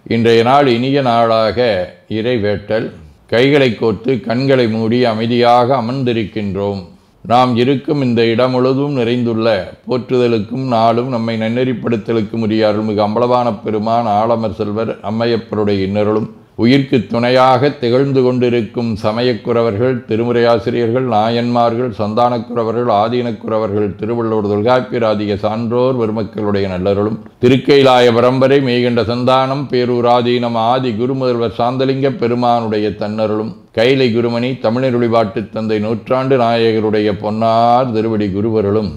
இன்றைய நாள் இனிய நாளாக இறைவேட்டல். கைகளை கோர்த்து கண்களை மூடி அமைதியாக அமர்ந்திருக்கின்றோம். நாம் இருக்கும் இந்த இடம் முழுதும் நிறைந்துள்ள போற்றுதலுக்கும் நாளும் நம்மை நன்னெறிப்படுத்தலுக்கும் உரிய அருள்மிகு அம்பலவான பெருமான் ஆலமர் செல்வர் அம்மையப்பருடைய இன்னருளும் உயிர்க்கு துணையாக திகழ்ந்து கொண்டிருக்கும் சமயக்குறவர்கள், திருமுறையாசிரியர்கள், நாயன்மார்கள், சந்தானக்குறவர்கள், ஆதீனக்குறவர்கள், திருவள்ளூர் தொல்காப்பியராதிய சான்றோர் பெருமக்களுடைய நல்லருளும் திருக்கைலாய பரம்பரை மெய்கண்ட சந்தானம் பேரூர் ஆதீனம் ஆதி குருமுதல்வர் சாந்தலிங்க பெருமானுடைய தன்னருளும் கைலை குருமணி தமிழருளிபாட்டு தந்தை நூற்றாண்டு நாயகருடைய பொன்னார் திருவடி குருவருளும்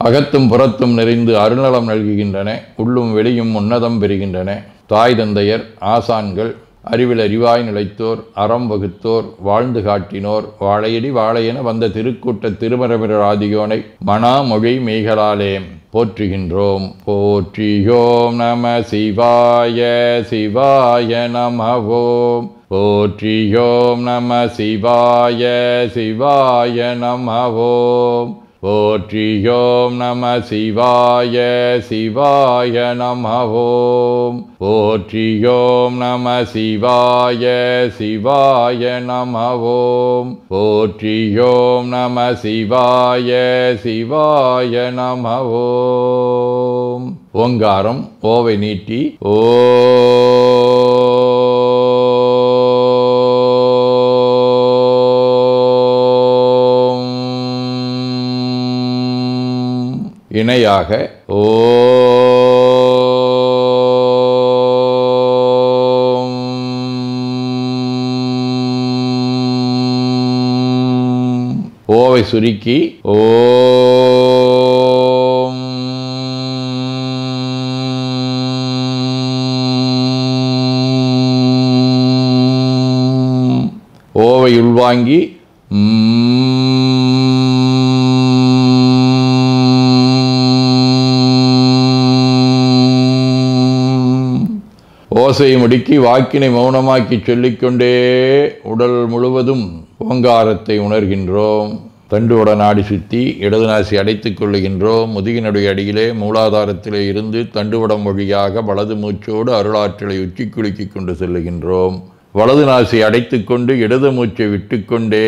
அகத்தும் புறத்தும் நிறைந்து அருநலம் நல்குகின்றன. உள்ளும் வெளியும் உன்னதம் பெறுகின்றன. தாய் தந்தையர், ஆசான்கள், அறிவில் அறிவாய் நிலைத்தோர், அறம் வகுத்தோர், வாழ்ந்து காட்டினோர், வாழையடி வாழையென வந்த திருக்கூட்ட திருமரபிரர் ஆதியோனை மனாமொழி மெய்களாலே போற்றுகின்றோம். போற்றியோம் நம சிவாய சிவாய நமவோம். போற்றியோம் நம சிவாய சிவாய நமவோம். போற்றியோம் நம சிவாய சிவாய நமவோம். போற்றியோம் நம சிவாய சிவாய நமவோம். போற்றியோம் நம சிவாய சிவாய நமவோம். ஓங்காரம் ஓவை நீட்டி ஓ இணையாக ஓம். ஓவை சுருக்கி ஓம். ஓவை உள்வாங்கி ஓசையை முடுக்கி வாக்கினை மௌனமாக்கி சொல்லிக்கொண்டே உடல் முழுவதும் ஓங்காரத்தை உணர்கின்றோம். தண்டுவட நாடி சுற்றி இடது நாசி அடைத்துக் கொள்ளுகின்றோம். முதுகினுடைய அடியிலே மூலாதாரத்திலே இருந்து தண்டுவடம் வழியாக வலது மூச்சோடு அருளாற்றலை உச்சி குலுக்கி கொண்டு செல்லுகின்றோம். வலது நாசி அடைத்து கொண்டு இடது மூச்சை விட்டுக்கொண்டே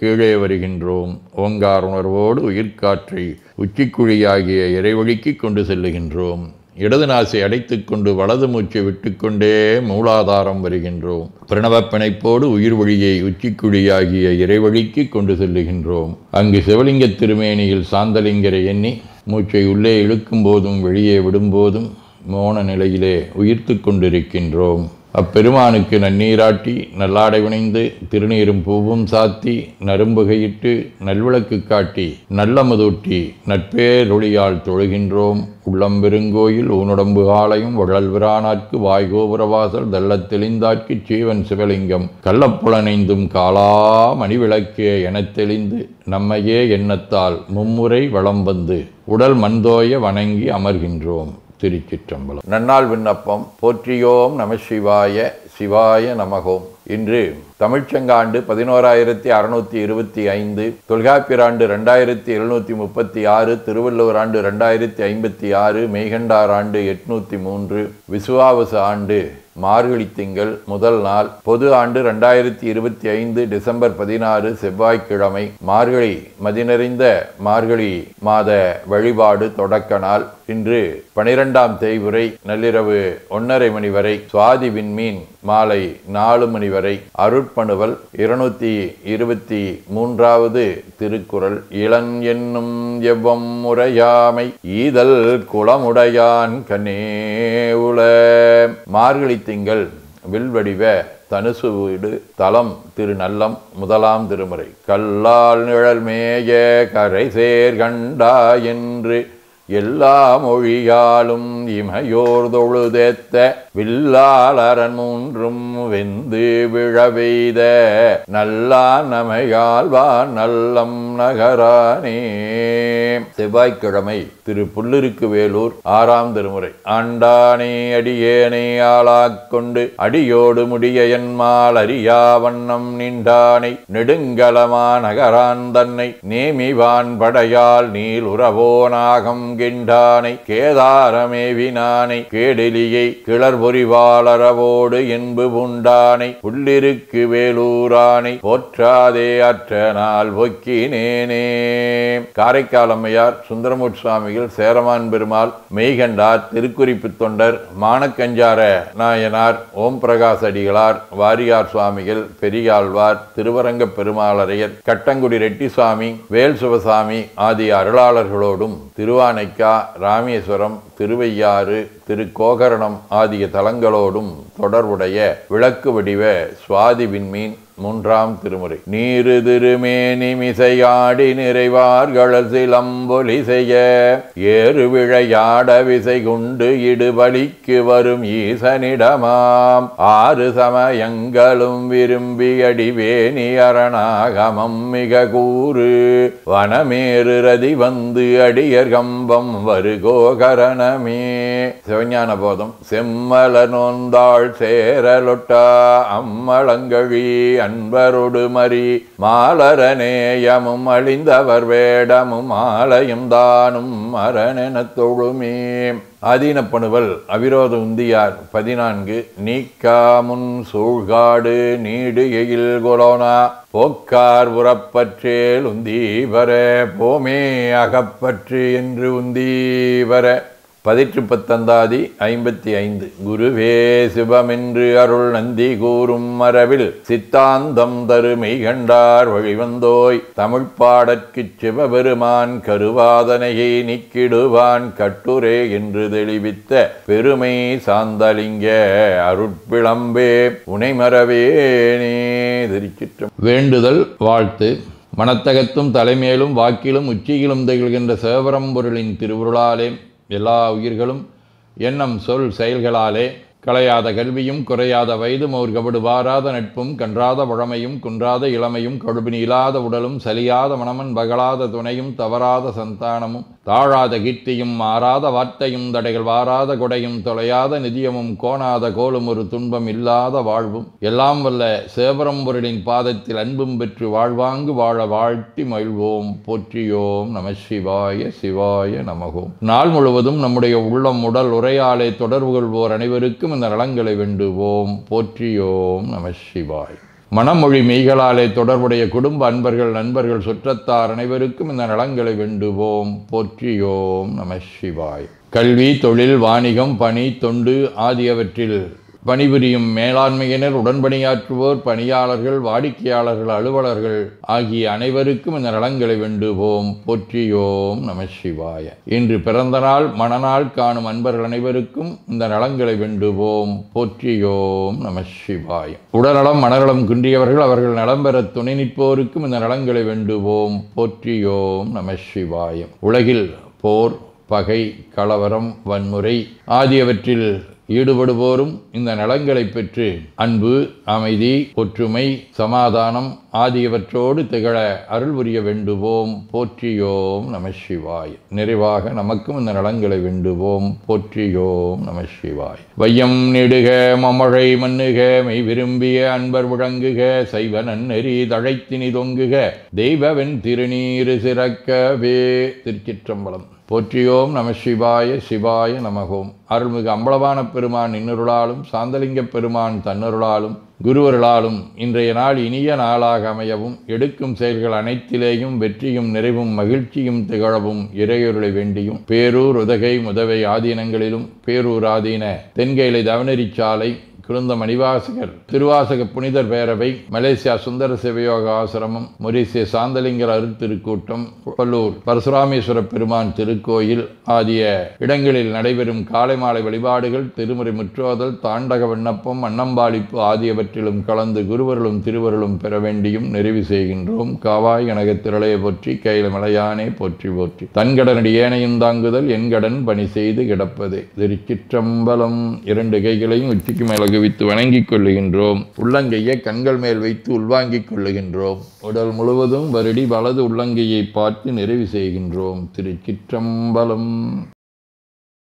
கீழே வருகின்றோம். ஓங்கார உணர்வோடு உயிர்காற்றை உச்சிக்குழியாகிய இறைவழிக்கு கொண்டு செல்லுகின்றோம். இடது நாசை அடைத்து கொண்டு வலது மூச்சை விட்டுக்கொண்டே மூலாதாரம் வருகின்றோம். பிரணவ பிணைப்போடு உயிர் வழியை உச்சிக்குழியாகிய இறைவழிக்கு கொண்டு செல்லுகின்றோம். அங்கு சிவலிங்க திருமேனியில் சாந்தலிங்கரை எண்ணி மூச்சை உள்ளே இழுக்கும் போதும் வெளியே விடும்போதும் மோன நிலையிலே உயிர்த்து கொண்டிருக்கின்றோம். அப்பெருமானுக்கு நன்னீராட்டி நல்லாடை வினைந்து திருநீரும் பூவும் சாத்தி நரும்புகையிட்டு நல்விளக்கு காட்டி நல்லமுதூட்டி நட்பேரொளியால் தொழுகின்றோம். உள்ளம் பெருங்கோயில் ஊனுடம்பு ஆலயம் வழல்விரானார்க்கு வாய்கோபுரவாசல் தள்ளத் தெளிந்தார்க்கு சீவன் சிவலிங்கம் கள்ளப்புலனைந்தும் காலா மணிவிளக்கே எனத் தெளிந்து நம்மையே எண்ணத்தால் மும்முறை வளம் வந்து உடல் மண்தோய வணங்கி அமர்கின்றோம். திருச்சிற்றம்பலம். நன்னாள் விண்ணப்பம். போற்றியோம் நம சிவாய சிவாய நமகோம். இன்று தமிழ்ச்சங்காண்டு 11,625, தொல்காப்பியராண்டு 2736, திருவள்ளுவர் ஆண்டு 2056, மெய்கண்டார் ஆண்டு 803, விசுவாவசு ஆண்டு மார்கழி திங்கள் முதல் நாள். பொது ஆண்டு 2025 டிசம்பர் 16 செவ்வாய்க்கிழமை. மார்கழி மதிநிறைந்த மார்கழி மாத வழிபாடு தொடக்க நாள். இன்று 12ஆம் தேய்வுரை நள்ளிரவு 1:30 மணி வரை. சுவாதி விண்மீன் மாலை 4 மணி வரை. அருட்பணுவல் 223வது திருக்குறள். இளன் என்னும் எவ்வம் முறையாமை ஈதல் குளமுடையான் கண்ணே உல. மார்கழி திங்கள் வில்வடிவ தனுசு வீடு. தலம் திருநல்லம். முதலாம் திருமுறை. கல்லால் நிழல் மேய கரை சேர் கண்டா என்று எல்லா மொழியாலும் இமையோர் தொழுதேத்த வில்லால் அரண் மூன்றும் வெந்து விழவெய்த நல்லா நமையால்வான் நல்லம் நகரானே. செவ்வாய்க்கிழமை. திரு புல்லிருக்கு வேலூர். 6ஆம் திருமுறை. ஆண்டானே அடியேனை ஆளாக்கொண்டு அடியோடு முடிய என்மால் அறியா வண்ணம் நின்றானை நெடுங்கலமா நகரான் தன்னை நேமிவான் படையால் நீல் உறவோனாகம் கிண்டானை கேதாரமேவினானை கேடெலியை கிளர்வோ பொறிவாளரவோடு என்பு பூண்டானை உள்ளிருக்கு வேலூரானை போற்றாதே அற்ற நாள் பொக்கினேனே. காரைக்கால் அம்மையார், சுந்தரமூர்த்தி சுவாமிகள், சேரமான் பெருமாள், மெய்கண்டார், திருக்குறிப்பு தொண்டர், மானக்கஞ்சார நாயனார், ஓம் பிரகாஷ் அடிகளார், வாரியார் சுவாமிகள், பெரியாழ்வார், திருவரங்க பெருமாளரையர், கட்டங்குடி ரெட்டிசாமி, வேல் சுபசாமி ஆகிய அருளாளர்களோடும் திருவானைக்கா, ராமேஸ்வரம், திருவையாறு, திருக்கோகரணம் ஆகிய தலங்களோடும் தொடர்புடைய விளக்கு வடிவ சுவாதி விண்மீன் மூன்றாம் திருமுறை. நீரு திருமேனி மிசையாடி நிறைவார்கள் சிலம்பொலி செய்ய ஏறு விழையாட விசை குண்டு இடுபலிக்கு வரும் ஈசனிடமாம் ஆறு சமயங்களும் விரும்பி அடிவேணி அரணாகமம் மிக கூறு வனமேறு ரதி வந்து அடியர் கம்பம் வருகோகரணமே. சிவஞான போதம். செம்மல நோந்தாள் சேரலொட்டா அம்மளங்கழி அன்பரோடு மறி மாலரநேயமும் அழிந்தவர் வேடமும் ஆலயம் தானும் மரணென தொழுமே. ஆதீனப்பணுவல் அவிரோத உந்தியார் 14. நீக்காமுன் சூழ்காடு நீடு எயில் கொலோனா போக்கார் உறப்பற்றேல் உந்தீவர போமே அகப்பற்று என்று உந்தீவர. 18 55. குருவே சிவமென்று அருள் நந்தி கூறும் மரபில் சித்தாந்தம் தருமை கண்டார் வழிவந்தோய் தமிழ் பாடற்குச் சிவபெருமான் கருவாதனையை நீக்கிடுவான் கட்டுரே என்று தெளிவித்த பெருமை சாந்தலிங்க அருட்பிளம்பே உனைமரவேனே. திருச்சிற்றம். வேண்டுதல் வாழ்த்து. மனத்தகத்தும் தலைமேலும் வாக்கிலும் உச்சியிலும் திகழ்கின்ற சிவபரம்பொருளின் திருவுருளாலே எல்லா உயிர்களும் எண்ணம் சொல் செயல்களாலே களையாத கல்வியும் குறையாத வயதும் ஒரு கபடு வாராத நட்பும் கன்றாத பழமையும் குன்றாத இளமையும் கடுபினி இல்லாத உடலும் சலியாத மனமன் பகலாத துணையும் தவறாத சந்தானமும் தாழாத கீர்த்தியும் மாறாத வார்த்தையும் தடைகள் வாராத கொடையும் தொலையாத நிதியமும் கோணாத கோலும் ஒரு துன்பம் இல்லாத வாழ்வும் எல்லாம் வல்ல சிவபரம்பொருளின் பாதத்தில் அன்பும் பெற்று வாழ்வாங்கு வாழ வாழ்த்தி மகிழ்வோம். போற்றியோம் நம சிவாய சிவாய நமகோம். நாள் முழுவதும் நம்முடைய உள்ளம் உடல் உரையாலே தொடர்பு கொள்வோர் அனைவருக்கும் இந்த நலங்களை வேண்டுவோம். போற்றியோம் நம சிவாய். மனமொழி மெய்களாலே தொடர்புடைய குடும்ப அன்பர்கள் நண்பர்கள் சுற்றத்தார் அனைவருக்கும் இந்த நலங்களை வேண்டுவோம். போற்றியோம் நம சிவாய். கல்வி, தொழில், வாணிகம், பணி, தொண்டு ஆகியவற்றில் பணிபுரியும் மேலாண்மையினர், உடன்பணியாற்றுவோர், பணியாளர்கள், வாடிக்கையாளர்கள், அலுவலர்கள் ஆகிய அனைவருக்கும் இந்த நலங்களை வேண்டுவோம். போற்றியோம் நம சிவாய. இன்று பிறந்த நாள் மணநாள் காணும் அன்பர்கள் அனைவருக்கும் இந்த நலங்களை வேண்டுவோம். போற்றியோம் நம சிவாய. உடல்நலம் மனநலம் குன்றியவர்கள் அவர்கள் நலம் பெற துணை நிற்போருக்கும் இந்த நலங்களை வேண்டுவோம். போற்றியோம் நம சிவாய. உலகில் போர், பகை, கலவரம், வன்முறை ஆகியவற்றில் ஈடுபடுவோரும் இந்த நலங்களை பெற்று அன்பு, அமைதி, ஒற்றுமை, சமாதானம் ஆகியவற்றோடு திகழ அருள் புரிய வேண்டுவோம். போற்றியோம் நம சிவாய். நிறைவாக நமக்கும் இந்த நலங்களை வேண்டுவோம். போற்றியோம் நம சிவாய். வையம் நெடுக மமழை மண்ணுக மெய் விரும்பிய அன்பர் முழங்குக சைவ நன்னெறி தழைத்தினி தொங்குக தெய்வவென் திருநீரு சிறக்கவே. திருச்சிற்றம்பலம். போற்றியோம் நம சிவாய சிவாய நமகோம். அருள்மிகு அம்பலவான பெருமான் இன்னருளாலும் சாந்தலிங்க பெருமான் தன்னருளாலும் குருவருளாலும் இன்றைய நாள் இனிய நாளாக அமையவும் எடுக்கும் செயல்கள் அனைத்திலேயும் வெற்றியும் நிறைவும் மகிழ்ச்சியும் திகழவும் இறையொருளை வேண்டியும் பேரூர் உதகை முதவை ஆதீனங்களிலும் பேரூர் ஆதீன தென்கேலை தவனரிச்சாலை குருந்த மணிவாசகர் திருவாசக புனிதர் பேரவை, மலேசியா சுந்தர சிவயோக ஆசிரமம், மொரீசிய சாந்தலிங்கர் அருட்திருக்கூட்டம், பல்லூர் பரசுராமேஸ்வர பெருமான் திருக்கோயில் ஆகிய இடங்களில் நடைபெறும் காலை மாலை வழிபாடுகள், திருமுறை முற்றோதல், தாண்டக விண்ணப்பம், அன்னம்பாளிப்பு ஆகியவற்றிலும் கலந்து குருவர்களும் திருவருளும் பெற வேண்டியும் நிறைவு செய்கின்றோம். காவாய் கனக திரளைய போற்றி கையில மலையானே போற்றி போற்றி தன்கடனடி ஏனையும் தாங்குதல் என்கடன் பணி செய்து கிடப்பதே. திருச்சிற்றம்பலம். 2 கைகளையும் உச்சிக்கு மேல வைத்து வணங்கிக் கொள்ளுகின்றோம். உள்ளங்கையை கண்கள் மேல் வைத்து உள்வாங்கிக் கொள்ளுகின்றோம். உடல் முழுவதும் வருடி வலது உள்ளங்கையை பார்த்து நிறைவு செய்கின்றோம். திருச்சிற்றம்பலம்.